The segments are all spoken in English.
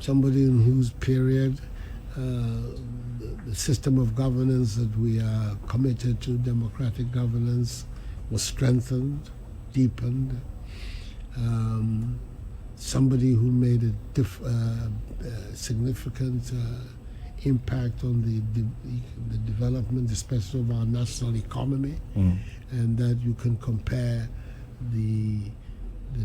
somebody in whose period the system of governance that we are committed to, democratic governance, was strengthened, deepened. Somebody who made a significant impact on the development, especially of our national economy, and that you can compare the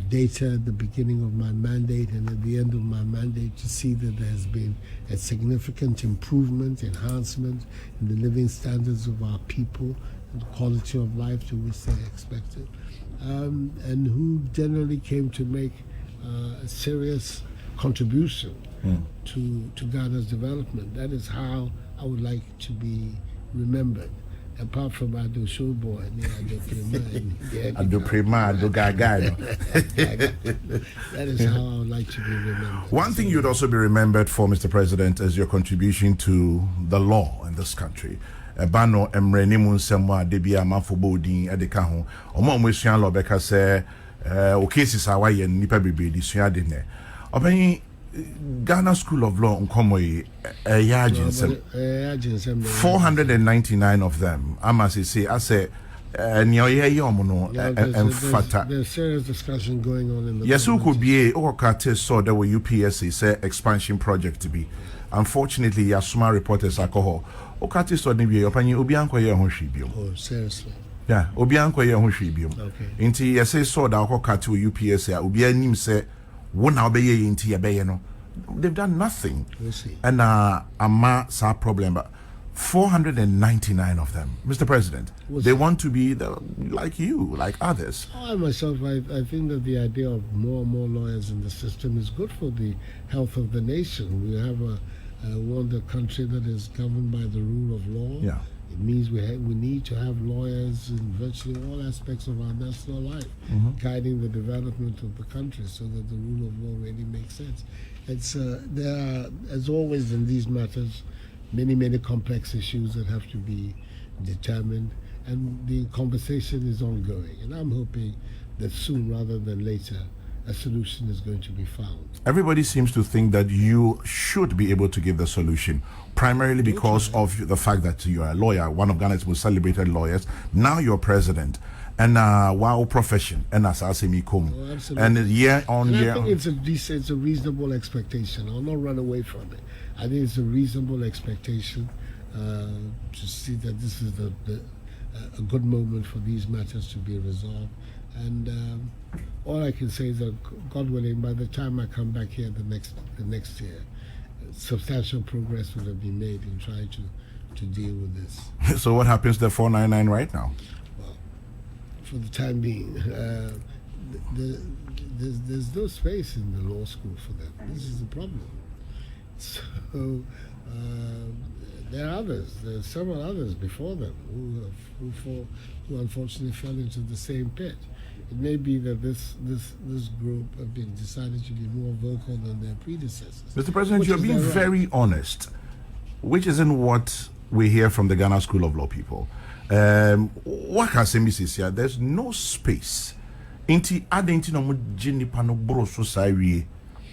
data at the beginning of my mandate and at the end of my mandate to see that there has been a significant improvement, enhancement in the living standards of our people and the quality of life to which they expected, and who generally came to make a serious contribution to Ghana's development. That is how I would like to be remembered. Apart from Addo Showboy, Addo Prima, Addo Gaga. That is how I would like to be remembered. One thing you'd also be remembered for, Mr. President, is your contribution to the law in this country. Bano emreni munsemwa debia mafobodin edeka ho. Omo mwesuan law beka se o cases awaye nipa bebe di sua de ne. Open Ghana School of Law Nkomoyi 499 of them. I must say, I say, there's serious discussion going on in the yes, who could be or saw there were UPSC say expansion project to be. Unfortunately, Yasuma reporters alcohol. Okate saw the be opinion Obianko ye ho hwibio. Oh, seriously. Yeah, Obianko ye ho hwibio. Okay. Inti yese saw that okate UPSC Obianim say one obey into your no. They've done nothing. We'll see. And ama sa problem, but 499 of them, Mr. President, they want to be like you, like others. I myself, I think that the idea of more and more lawyers in the system is good for the health of the nation. We have a country that is governed by the rule of law. Yeah. It means we need to have lawyers in virtually all aspects of our national life, guiding the development of the country so that the rule of law really makes sense. It's there are, as always in these matters, many complex issues that have to be determined, and the conversation is ongoing. And I'm hoping that soon rather than later, a solution is going to be found. Everybody seems to think that you should be able to give the solution, primarily because of the fact that you are a lawyer, one of Ghana's most celebrated lawyers. Now you're president, and wow, profession, and as I say, me come, and year on year. I think it's a reasonable expectation. I'll not run away from it. I think it's a reasonable expectation to see that this is a good moment for these matters to be resolved. And all I can say is that, God willing, by the time I come back here the next year, substantial progress will have been made in trying to deal with this. So what happens to the 499 right now? Well, for the time being, there's no space in the law school for them. This is the problem. So there are others. There are several others before them who unfortunately fell into the same pit. It may be that this group have been decided to be more vocal than their predecessors. Mr. President, you're being very honest, which isn't what we hear from the Ghana School of Law people. What can say, Mrs. Here? There's no space. Inti adenti no mujini pano broso sairi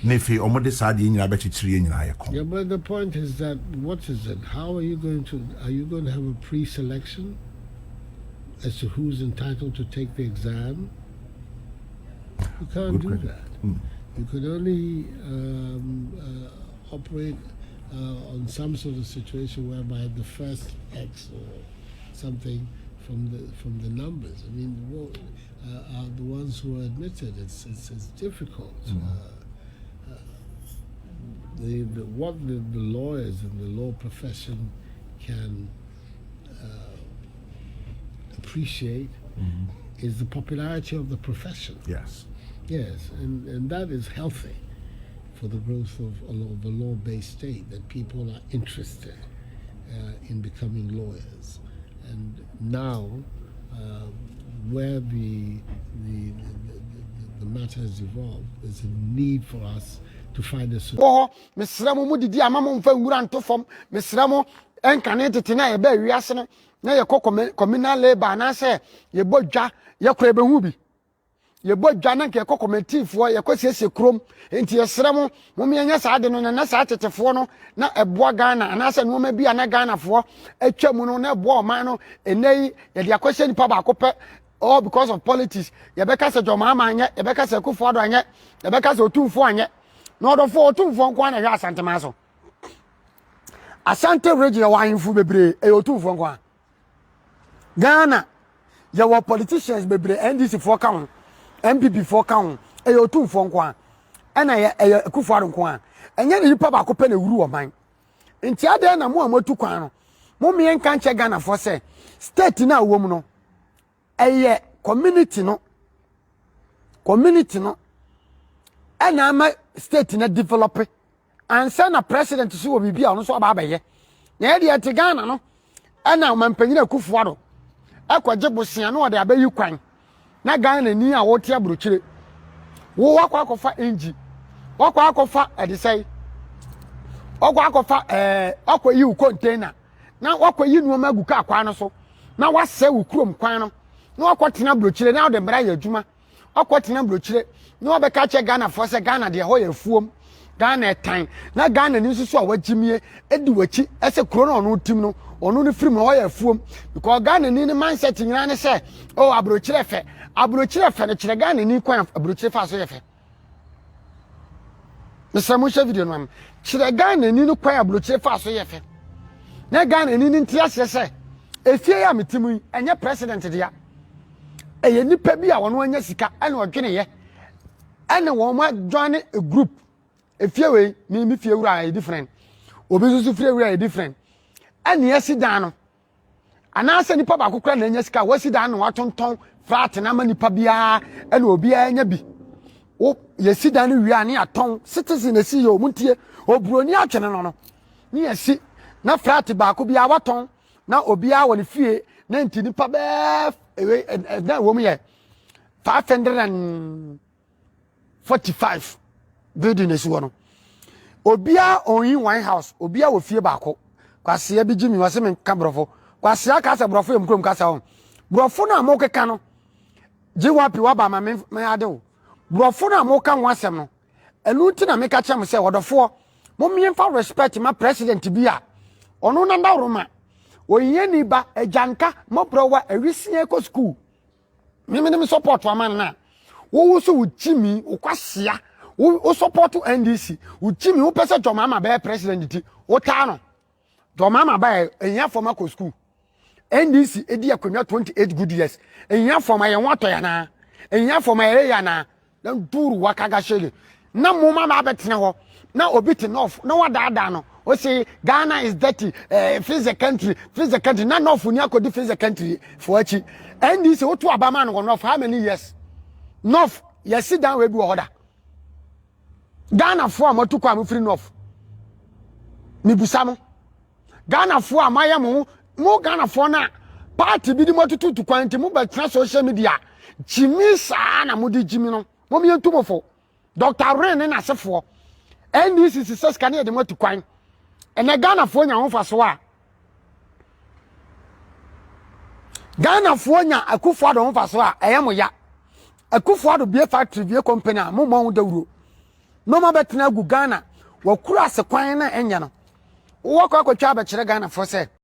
nefe omode sadi nyina bechi chiri nyina yeko. Yeah, but the point is that what is it? How are you going to have a pre-selection as to who's entitled to take the exam? You can't do that. You could only operate on some sort of situation whereby the first X or something from the numbers. I mean, are the ones who are admitted. It's difficult. What the lawyers and the law profession can appreciate is the popularity of the profession. Yes. Yes, and that is healthy for the growth of a law-based state, that people are interested in becoming lawyers. And now, where the matter has evolved, there's a need for us to find a solution. Oh, Miss Ramo did Yamam from Guranto from Miss Ramo and Caneta a very asana. Now your communal labor and I say, your boja, your crab hubi. ye bo dwana nke committee ye kwesiesie krom enti yesere mo me anya saa de no na saa tetefo no na eboa Ghana anase no ma bia na Ghana fo atwa mu no na eboa oman no enei ye de akwese nipa ba kope all because of politics ye beka se Joma amanye ye beka se Akufo Addo anye ye beka se Otumfo anye na odofo Otumfo nko na hwe Asantema so Asante region wa hinfu bebre e Otumfo nko Ghana ye were politicians bebre NDC for count MPP for count e Otumfo nko na ye Akufo Addo nko enye ni nipa ba kope na wuru oman nti ade na mo amatu kwan no mo me nka nche Ghana for say state na wo mu no eye community no ena ama state na develop ansa na president so wo bibia no so ba abaye na ye de te Ghana no ena mampanyina Akufo Addo akwaje bosia no de abayi kwan na Ghana ni a wote abrochire wo wakwa akofa engi wakwa akofa edisai wakwa akofa akwa yi container na wakwa yi nuoma guka akwa no so na wase wo kurom kwan no na wakotena brochire na de mbra ya adwuma wakotena brochire na wabeka che Ghana for se Ghana de ho ya fuom Ghana etan na Ghana ni susu a wagimie edi wachi ese kuro no ono tim no ono ni firim ho ya fuom because Ghana ni mindset nyina ne se oh abrochire fe ne kire Ghana ni kwan abrochire fa so ye fe mesamu she video no kire Ghana ni kwan abrochire fa so ye fe na Ghana ni ntia se efie ya metimu enye president dia eye nipa bi a wono anya sika ene odwene ye ene wo ma join a group efie we mi fie wura e different obi susu fie wura e different ene yesidan no anase nipa ba kokra na anya sika wasidan no watonton frat na ma nipa bia ene obi anya bi o yesidan no wi ani aton citizen esi yo muntie obroni atwene no ni yesi na frat ba ko bia waton na obi a woni fie na nti nipa be na wo mu ye 545 building esi wo no obi a oyin one house obi a wo fie ba ko kwase bi gimi wase men ka brofo kwase aka se brofo em krom ka sa ho brofo na mo keka no jiwapi wa ba ma me ade wo brofo na mo ka ho asem no enu nti na me ka chem se wodofo mo miemfa respect ma president bi a ono na ndawroma oyiye ni ba ejanka mobrowa ewisie ko school me support aman na wo so wuchimi ukwasea wo support NDC wuchimi wo pese Joma ama be president ti wo ta no Joma ama ba eya forma ko school NDC edi akonwa 28 good years eya forma ye wato ya na eya forma ye ya na duru wakaga shege na mo mama abetene ho na obi te north na wadaada no o say Ghana is dirty freeze the country na north ni akodi freeze the country for achi NDC wo to abama no north how many years north yes sit down we be order Ghana for amatu kwa free north ni busamo Ghana for amaya mo Ghana for na party bi di motutu to kwanti mo ba tra social media jimi sa na mo di jimi no mo mi entumofo Dr. Ren na asefo NDC success kan e de motu kwan ene Ghana fo nya ho faso a Ghana fo nya Akufo Addo ho faso a eyemo ya Akufo Addo bie factory bie company a mo ho dawuro no ma betena gu Ghana wa kura se kwan na enya no wo kwa kwatwa be kire Ghana fo se